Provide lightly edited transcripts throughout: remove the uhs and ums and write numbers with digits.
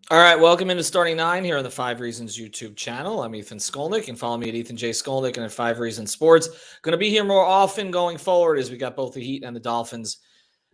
All right, welcome into Starting Nine here on the Five Reasons YouTube channel. I'm Ethan Skolnick. You can follow me at Ethan J. Skolnick and at Five Reasons Sports. Going to be here more often going forward as we got both the Heat and the Dolphins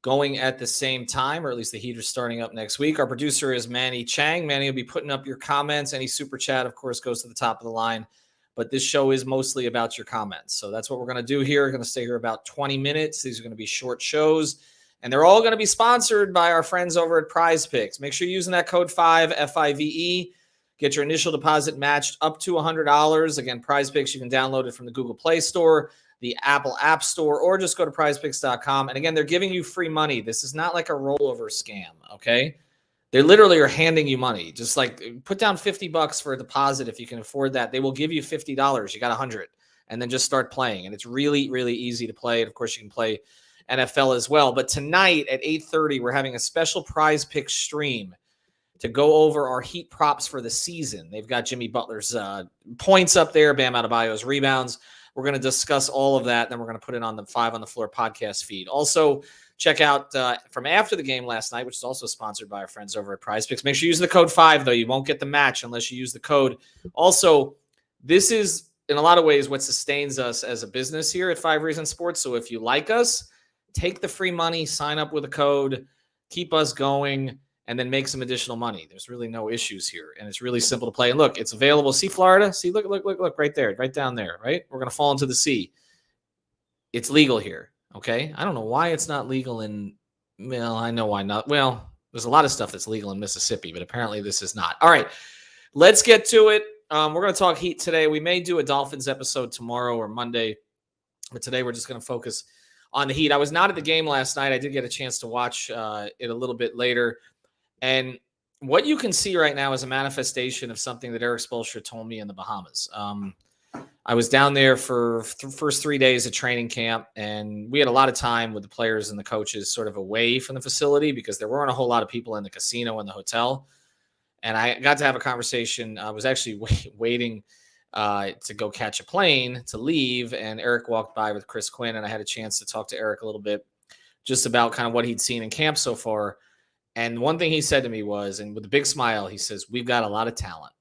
going at the same time, or at least the Heat are starting up next week. Our producer is Manny Chang. Manny will be putting up your comments. Any super chat, of course, goes to the top of the line. But this show is mostly about your comments. So that's what we're going to do here. We're going to stay here about 20 minutes. These are going to be short shows. And they're all going to be sponsored by our friends over at Prize Picks. Make sure you're using that code 5, F-I-V-E. Get your initial deposit matched up to $100. Again, Prize Picks, you can download it from the Google Play Store, the Apple App Store, or just go to prizepicks.com. And again, they're giving you free money. This is not like a rollover scam, okay? They literally are handing you money. Just like put down $50 for a deposit if you can afford that. They will give you $50. You got 100, and then just start playing. And it's really, really easy to play. And of course, you can play NFL as well. But tonight at 8:30, we're having a special Prize Picks stream to go over our Heat props for the season. They've got Jimmy Butler's points up there, Bam Adebayo's rebounds. We're going to discuss all of that. Then we're going to put it on the Five on the Floor podcast feed. Also, check out from after the game last night, which is also sponsored by our friends over at Prize Picks. Make sure you use the code 5, though. You won't get the match unless you use the code. Also, this is, in a lot of ways, what sustains us as a business here at Five Reasons Sports. So if you like us, take the free money, sign up with a code, keep us going, and then make some additional money. There's really no issues here, and it's really simple to play. And look, it's available. See Florida? See, look, right there, right down there, right? We're going to fall into the sea. It's legal here, okay? I don't know why it's not legal in, well, I know why not. Well, there's a lot of stuff that's legal in Mississippi, but apparently this is not. All right, let's get to it. We're going to talk Heat today. We may do a Dolphins episode tomorrow or Monday, but today we're just going to focus on the Heat. I was not at the game last night. I did get a chance to watch it a little bit later. And what you can see right now is a manifestation of something that Erik Spoelstra told me in the Bahamas. I was down there for the first 3 days of training camp, and we had a lot of time with the players and the coaches sort of away from the facility because there weren't a whole lot of people in the casino and the hotel. And I got to have a conversation. I was actually waiting to go catch a plane to leave, and Erik walked by with Chris Quinn, and I had a chance to talk to Erik a little bit just about kind of what he'd seen in camp so far. And one thing he said to me was, and with a big smile, he says, "We've got a lot of talent."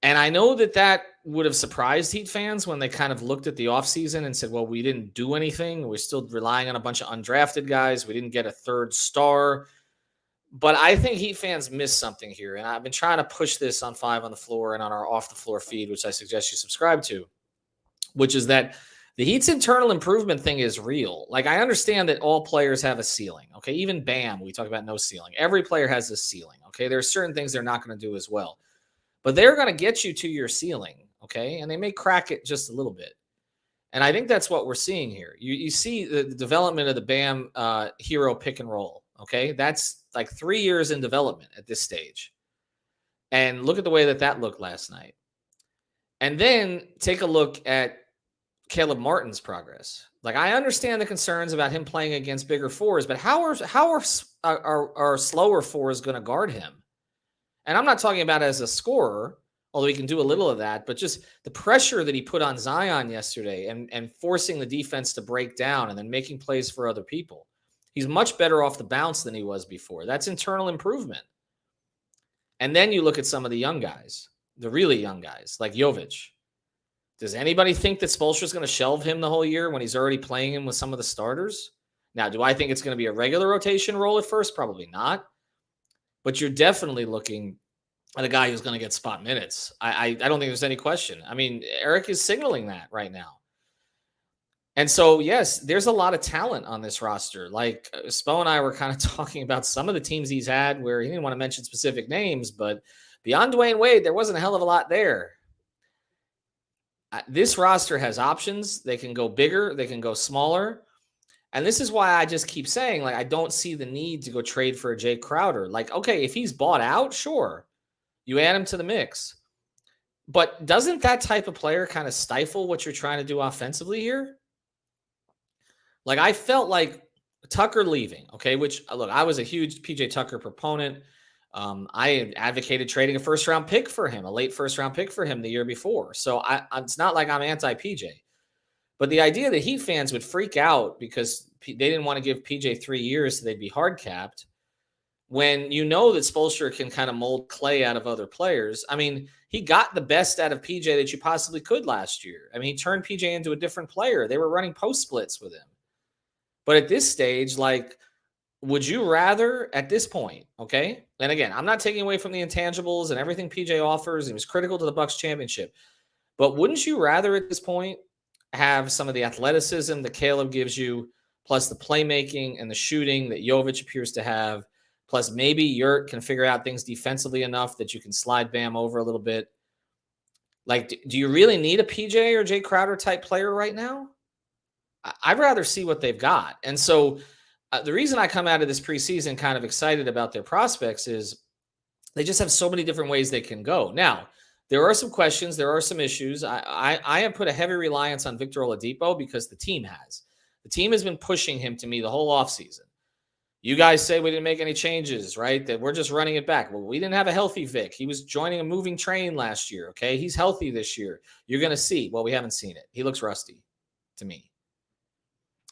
And I know that would have surprised Heat fans when they kind of looked at the offseason and said, well, we didn't do anything. We're still relying on a bunch of undrafted guys. We didn't get a third star. But I think Heat fans missed something here. And I've been trying to push this on Five on the Floor and on our Off the Floor feed, which I suggest you subscribe to, which is that the Heat's internal improvement thing is real. Like, I understand that all players have a ceiling. Okay. Even Bam, we talk about no ceiling. Every player has a ceiling. Okay. There are certain things they're not going to do as well, but they're going to get you to your ceiling. Okay. And they may crack it just a little bit. And I think that's what we're seeing here. You see the development of the Bam hero pick and roll. Okay. That's like 3 years in development at this stage. And look at the way that looked last night. And then take a look at Caleb Martin's progress. Like, I understand the concerns about him playing against bigger fours, but how are slower fours going to guard him? And I'm not talking about as a scorer, although he can do a little of that, but just the pressure that he put on Zion yesterday and forcing the defense to break down and then making plays for other people. He's much better off the bounce than he was before. That's internal improvement. And then you look at some of the young guys, the really young guys, like Jovic. Does anybody think that Spoelstra is going to shelve him the whole year when he's already playing him with some of the starters? Now, do I think it's going to be a regular rotation role at first? Probably not. But you're definitely looking at a guy who's going to get spot minutes. I don't think there's any question. I mean, Erik is signaling that right now. And so, yes, there's a lot of talent on this roster. Like, Spo and I were kind of talking about some of the teams he's had where he didn't want to mention specific names, but beyond Dwayne Wade, there wasn't a hell of a lot there. This roster has options. They can go bigger. They can go smaller. And this is why I just keep saying, like, I don't see the need to go trade for a Jay Crowder. Like, okay, if he's bought out, sure. You add him to the mix. But doesn't that type of player kind of stifle what you're trying to do offensively here? Like, I felt like Tucker leaving, okay, which, look, I was a huge PJ Tucker proponent. I advocated trading a first-round pick for him, a late first-round pick for him the year before. So it's not like I'm anti-PJ. But the idea that Heat fans would freak out because they didn't want to give PJ 3 years so they'd be hard capped, when you know that Spoelstra can kind of mold clay out of other players. I mean, he got the best out of PJ that you possibly could last year. I mean, he turned PJ into a different player. They were running post splits with him. But at this stage, like, would you rather at this point, okay? And again, I'm not taking away from the intangibles and everything PJ offers. He was critical to the Bucks championship. But wouldn't you rather at this point have some of the athleticism that Caleb gives you, plus the playmaking and the shooting that Jovic appears to have, plus maybe Yurt can figure out things defensively enough that you can slide Bam over a little bit? Like, do you really need a PJ or Jay Crowder type player right now? I'd rather see what they've got. And so the reason I come out of this preseason kind of excited about their prospects is they just have so many different ways they can go. Now, there are some questions. There are some issues. I have put a heavy reliance on Victor Oladipo because the team has. The team has been pushing him to me the whole offseason. You guys say we didn't make any changes, right? That we're just running it back. Well, we didn't have a healthy Vic. He was joining a moving train last year, okay? He's healthy this year. You're going to see. Well, we haven't seen it. He looks rusty to me.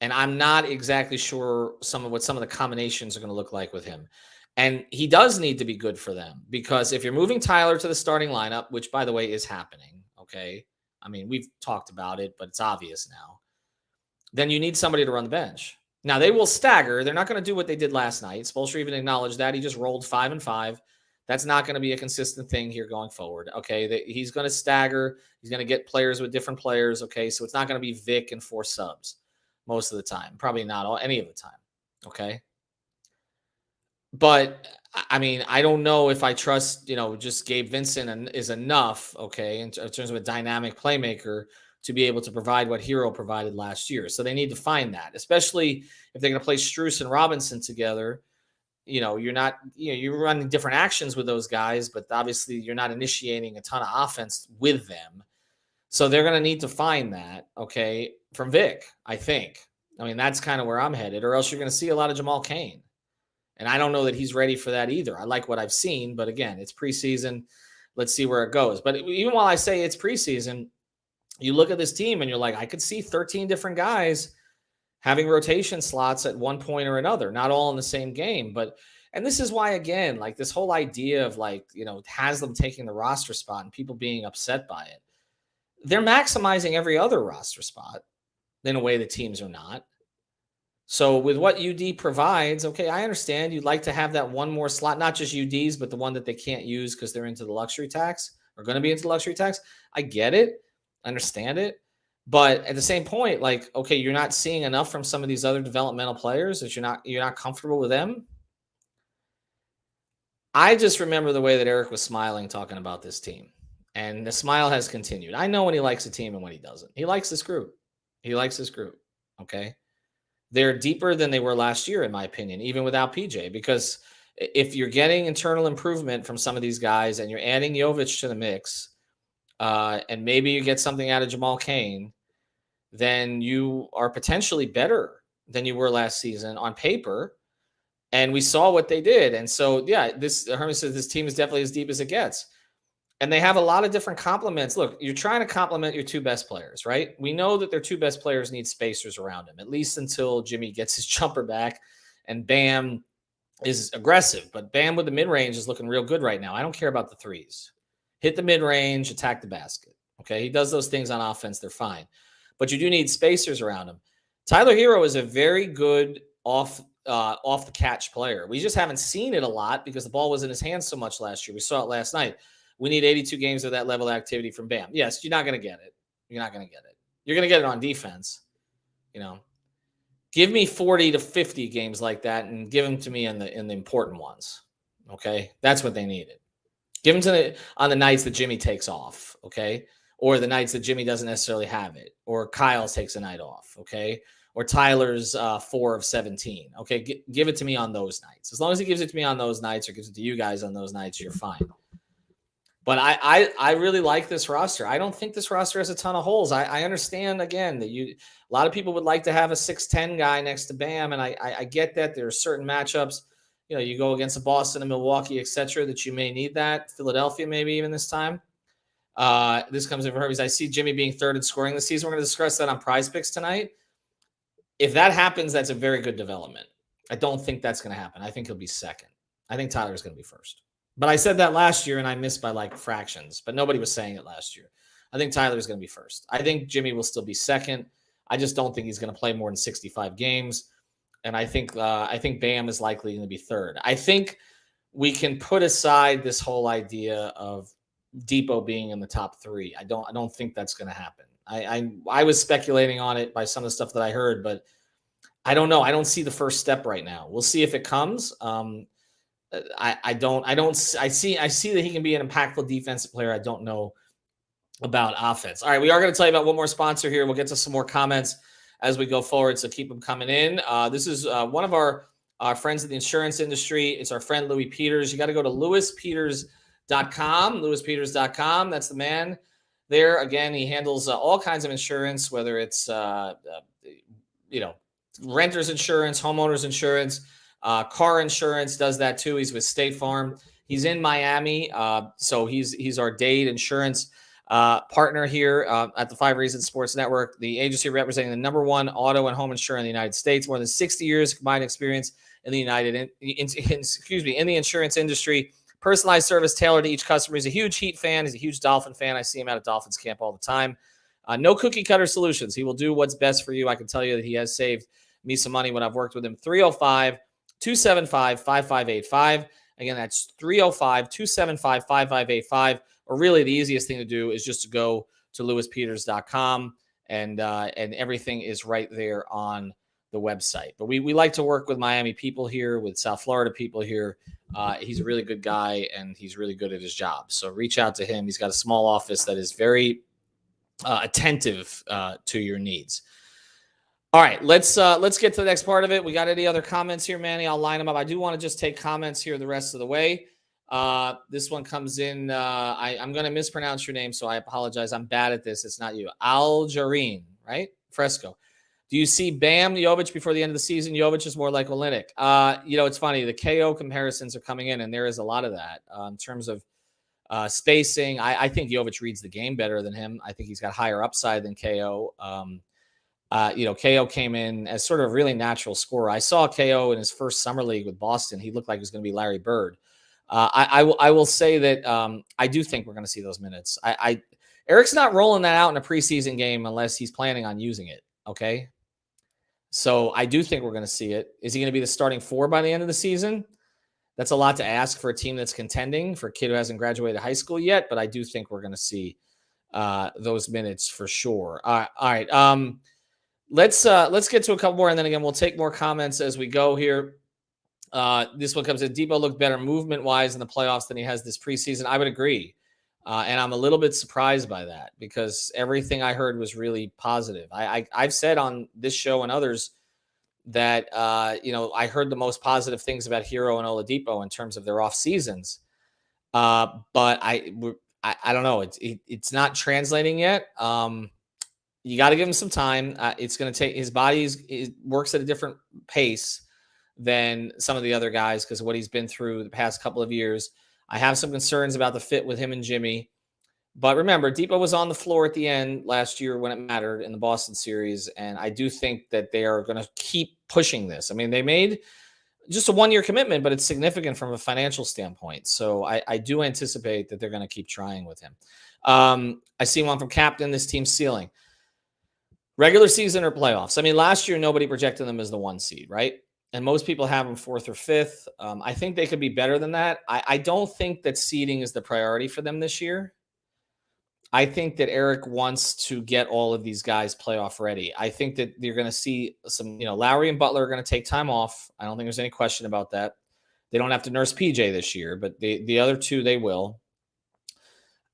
And I'm not exactly sure what some of the combinations are going to look like with him. And he does need to be good for them because if you're moving Tyler to the starting lineup, which, by the way, is happening, okay? I mean, we've talked about it, but it's obvious now. Then you need somebody to run the bench. Now, they will stagger. They're not going to do what they did last night. Spoelstra even acknowledged that. He just rolled 5 and 5. That's not going to be a consistent thing here going forward, okay? He's going to stagger. He's going to get players with different players, okay? So it's not going to be Vic and 4 subs most of the time. Probably not any of the time, okay? But, I mean, I don't know if I trust, just Gabe Vincent is enough, okay, in terms of a dynamic playmaker to be able to provide what Hero provided last year. So they need to find that, especially if they're going to play Strus and Robinson together. You're running different actions with those guys, but obviously you're not initiating a ton of offense with them. So they're going to need to find that, okay, from Vic, I think. I mean, that's kind of where I'm headed, or else you're going to see a lot of Jamal Cain. And I don't know that he's ready for that either. I like what I've seen, but again, it's preseason. Let's see where it goes. But even while I say it's preseason, you look at this team and you're like, I could see 13 different guys having rotation slots at one point or another, not all in the same game. And this is why, again, like this whole idea of Haslam taking the roster spot and people being upset by it. They're maximizing every other roster spot in a way that teams are not. So with what UD provides, okay, I understand you'd like to have that one more slot, not just UD's, but the one that they can't use because they're into the luxury tax or going to be into the luxury tax. I get it. I understand it. But at the same point, okay, you're not seeing enough from some of these other developmental players that you're not comfortable with them. I just remember the way that Eric was smiling talking about this team. And the smile has continued. I know when he likes a team and when he doesn't. He likes this group. Okay? They're deeper than they were last year, in my opinion, even without PJ. Because if you're getting internal improvement from some of these guys and you're adding Jovic to the mix, and maybe you get something out of Jamal Cain, then you are potentially better than you were last season on paper. And we saw what they did. And so, yeah, Herman says this team is definitely as deep as it gets. And they have a lot of different compliments. Look, you're trying to compliment your 2 best players, right? We know that their 2 best players need spacers around them, at least until Jimmy gets his jumper back and Bam is aggressive. But Bam with the mid-range is looking real good right now. I don't care about the threes. Hit the mid-range, attack the basket. Okay, he does those things on offense. They're fine. But you do need spacers around him. Tyler Hero is a very good off the catch player. We just haven't seen it a lot because the ball was in his hands so much last year. We saw it last night. We need 82 games of that level of activity from Bam. Yes, you're not going to get it. You're going to get it on defense. Give me 40 to 50 games like that and give them to me in the important ones. Okay, that's what they needed. Give them on the nights that Jimmy takes off. Okay, or the nights that Jimmy doesn't necessarily have it, or Kyle takes a night off. Okay, or Tyler's 4 of 17. Okay, give it to me on those nights. As long as he gives it to me on those nights or gives it to you guys on those nights, you're fine. But I really like this roster. I don't think this roster has a ton of holes. I understand, again, that a lot of people would like to have a 6'10" guy next to Bam, and I get that. There are certain matchups, you go against a Boston and Milwaukee, et cetera, that you may need that. Philadelphia maybe even this time. This comes in from Hermes. I see Jimmy being 3rd in scoring this season. We're going to discuss that on Prize Picks tonight. If that happens, that's a very good development. I don't think that's going to happen. I think he'll be 2nd. I think Tyler's going to be first. But I said that last year and I missed by like fractions, but nobody was saying it last year. I think Tyler's going to be first. I think Jimmy will still be second. I just don't think he's going to play more than 65 games. And I think Bam is likely going to be third. I think we can put aside this whole idea of Depot being in the top three. I don't think that's going to happen. I was speculating on it by some of the stuff that I heard, but I don't know. I don't see the first step right now. We'll see if it comes. I see that he can be an impactful defensive player. I don't know about offense. All right, we are going to tell you about one more sponsor here. We'll get to some more comments as we go forward, so keep them coming in. This is one of our friends in the insurance industry. It's our friend Louis Peters. You got to go to lewispeters.com. Lewispeters.com. That's the man there. Again, he handles all kinds of insurance, whether it's renter's insurance, homeowner's insurance, car insurance. Does that too. He's with State Farm. He's in Miami, so he's our Dade Insurance partner here at the 5 Reasons Sports Network, the agency representing the number one auto and home insurer in the United States. More than 60 years combined experience in the in the insurance industry. Personalized service tailored to each customer. He's a huge Heat fan. He's a huge Dolphin fan. I see him out at Dolphins camp all the time. No cookie cutter solutions. He will do what's best for you. I can tell you that he has saved me some money when I've worked with him. 305-275-5585. Again, that's 305-275-5585. Or really the easiest thing to do is just to go to lewispeters.com and everything is right there on the website. But we like to work with Miami people here, with South Florida people here. He's a really good guy and he's really good at his job. So reach out to him. He's got a small office that is very attentive to your needs. All right, let's get to the next part of it. We got any other comments here, Manny? I'll line them up. I do want to just take comments here the rest of the way. This one comes in. I'm going to mispronounce your name, so I apologize. I'm bad at this. It's not you. Algerine, right? Fresco. Do you see Bam Jovic before the end of the season? Jovic is more like Olenek. It's funny. The KO comparisons are coming in, and there is a lot of that in terms of spacing. I think Jovic reads the game better than him. I think he's got higher upside than KO. KO came in as sort of a really natural scorer. I saw KO in his first summer league with Boston. He looked like he was going to be Larry Bird. I will say that I do think we're going to see those minutes. Eric's not rolling that out in a preseason game unless he's planning on using it. Okay. So I do think we're going to see it. Is he going to be the starting 4 by the end of the season? That's a lot to ask for a team that's contending, for a kid who hasn't graduated high school yet, but I do think we're going to see those minutes for sure. All right. Let's get to a couple more, and then again, we'll take more comments as we go here. This one comes in. Depot looked better movement-wise in the playoffs than he has this preseason. I would agree. And I'm a little bit surprised by that because everything I heard was really positive. I've said on this show and others that, I heard the most positive things about Hero and Oladipo in terms of their off seasons. But I don't know. It's not translating yet. You got to give him some time. It's going to take, his body works at a different pace than some of the other guys because of what he's been through the past couple of years. I have some concerns about the fit with him and Jimmy. But remember, Depot was on the floor at the end last year when it mattered in the Boston series. And I do think that they are going to keep pushing this. I mean, they made just a 1-year commitment, but it's significant from a financial standpoint. So I do anticipate that they're going to keep trying with him. I see one from Captain, this team's ceiling. Regular season or playoffs? I mean, last year, nobody projected them as the 1 seed, right? And most people have them 4th or 5th. I think they could be better than that. I don't think that seeding is the priority for them this year. I think that Eric wants to get all of these guys playoff ready. I think that you're going to see some, Lowry and Butler are going to take time off. I don't think there's any question about that. They don't have to nurse PJ this year, but the other 2, they will.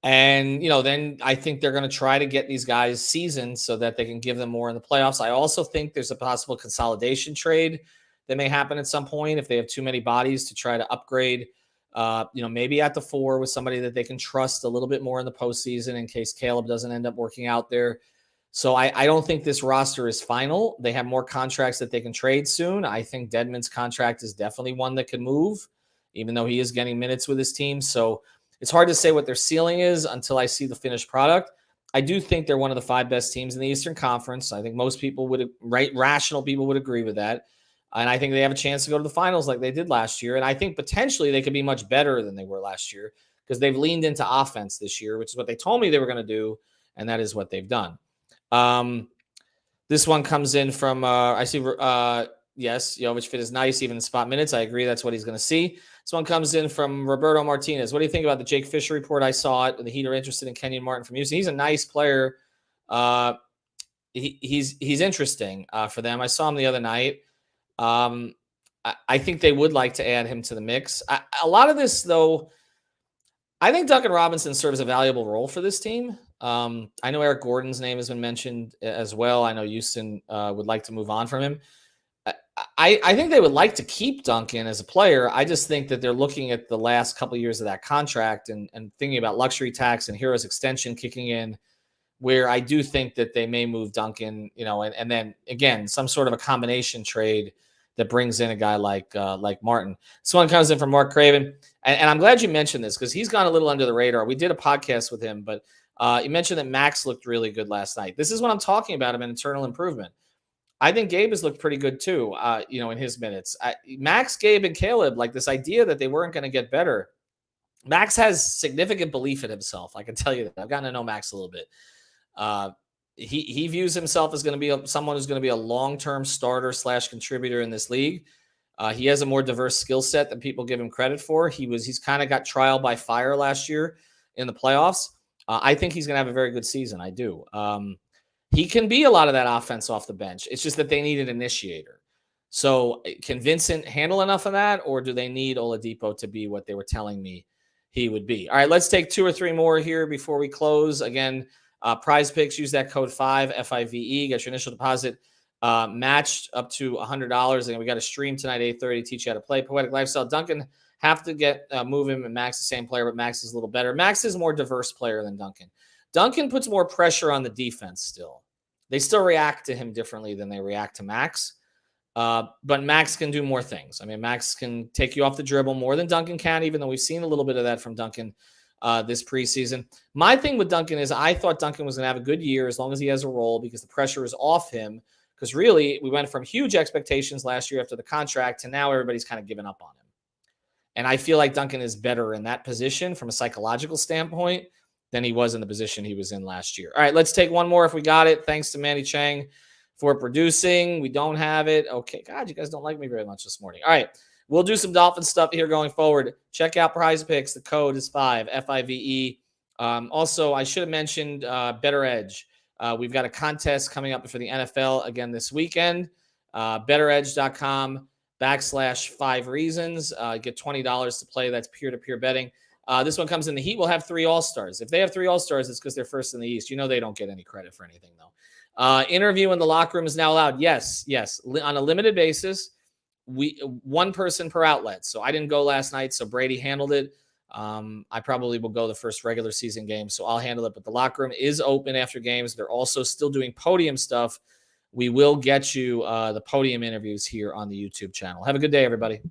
And, then I think they're going to try to get these guys seasoned so that they can give them more in the playoffs. I also think there's a possible consolidation trade that may happen at some point if they have too many bodies to try to upgrade, maybe at the 4 with somebody that they can trust a little bit more in the postseason in case Caleb doesn't end up working out there. So I don't think this roster is final. They have more contracts that they can trade soon. I think Dedmon's contract is definitely one that can move, even though he is getting minutes with his team. So it's hard to say what their ceiling is until I see the finished product. I do think they're one of the 5 best teams in the Eastern Conference. I think most people rational people would agree with that. And I think they have a chance to go to the finals like they did last year. And I think potentially they could be much better than they were last year because they've leaned into offense this year, which is what they told me they were going to do. And that is what they've done. This one comes in from, I see, yes, Jovic fit is nice, even in spot minutes. I agree. That's what he's going to see. This one comes in from Roberto Martinez. What do you think about the Jake Fisher report? I saw it. The Heat are interested in Kenyon Martin from Houston. He's a nice player. He's interesting for them. I saw him the other night. I think they would like to add him to the mix. A lot of this, though, I think Duncan Robinson serves a valuable role for this team. I know Eric Gordon's name has been mentioned as well. I know Houston would like to move on from him. I think they would like to keep Duncan as a player. I just think that they're looking at the last couple of years of that contract and thinking about luxury tax and Heroes extension kicking in, where I do think that they may move Duncan, and then again, some sort of a combination trade that brings in a guy like Martin. This one comes in from Mark Craven. And I'm glad you mentioned this because he's gone a little under the radar. We did a podcast with him, but you mentioned that Max looked really good last night. This is what I'm talking about, an internal improvement. I think Gabe has looked pretty good too, in his minutes. Max, Gabe, and Caleb, like this idea that they weren't going to get better. Max has significant belief in himself. I can tell you that. I've gotten to know Max a little bit. He views himself as going to be someone who's going to be a long-term starter / contributor in this league. He has a more diverse skill set than people give him credit for. He's kind of got trial by fire last year in the playoffs. I think he's going to have a very good season. I do. He can be a lot of that offense off the bench. It's just that they need an initiator. So can Vincent handle enough of that, or do they need Oladipo to be what they were telling me he would be? All right, let's take 2 or 3 more here before we close. Again, Prize Picks, use that code 5, FIVE, get your initial deposit matched up to $100. And we got a stream tonight, 8:30, teach you how to play Poetic Lifestyle. Duncan have to move him, and Max the same player, but Max is a little better. Max is a more diverse player than Duncan. Duncan puts more pressure on the defense still. They still react to him differently than they react to Max. But Max can do more things. I mean, Max can take you off the dribble more than Duncan can, even though we've seen a little bit of that from Duncan this preseason. My thing with Duncan is I thought Duncan was going to have a good year as long as he has a role because the pressure is off him. Because really, we went from huge expectations last year after the contract to now everybody's kind of given up on him. And I feel like Duncan is better in that position from a psychological standpoint than he was in the position he was in last year. All right, let's take one more if we got it. Thanks to Manny Chang for producing. We don't have it. Okay, God, you guys don't like me very much this morning. All right, we'll do some Dolphin stuff here going forward. Check out Prize Picks. The code is 5, FIVE. Also, I should have mentioned Better Edge. We've got a contest coming up for the NFL again this weekend. BetterEdge.com/5 reasons. Get $20 to play. That's peer-to-peer betting. This one comes in. The Heat will have 3 All-Stars. If they have 3 All-Stars, it's because they're first in the East. You know they don't get any credit for anything, though. Interview in the locker room is now allowed. Yes. On a limited basis, one person per outlet. So I didn't go last night, so Brady handled it. I probably will go the first regular season game, so I'll handle it. But the locker room is open after games. They're also still doing podium stuff. We will get you the podium interviews here on the YouTube channel. Have a good day, everybody.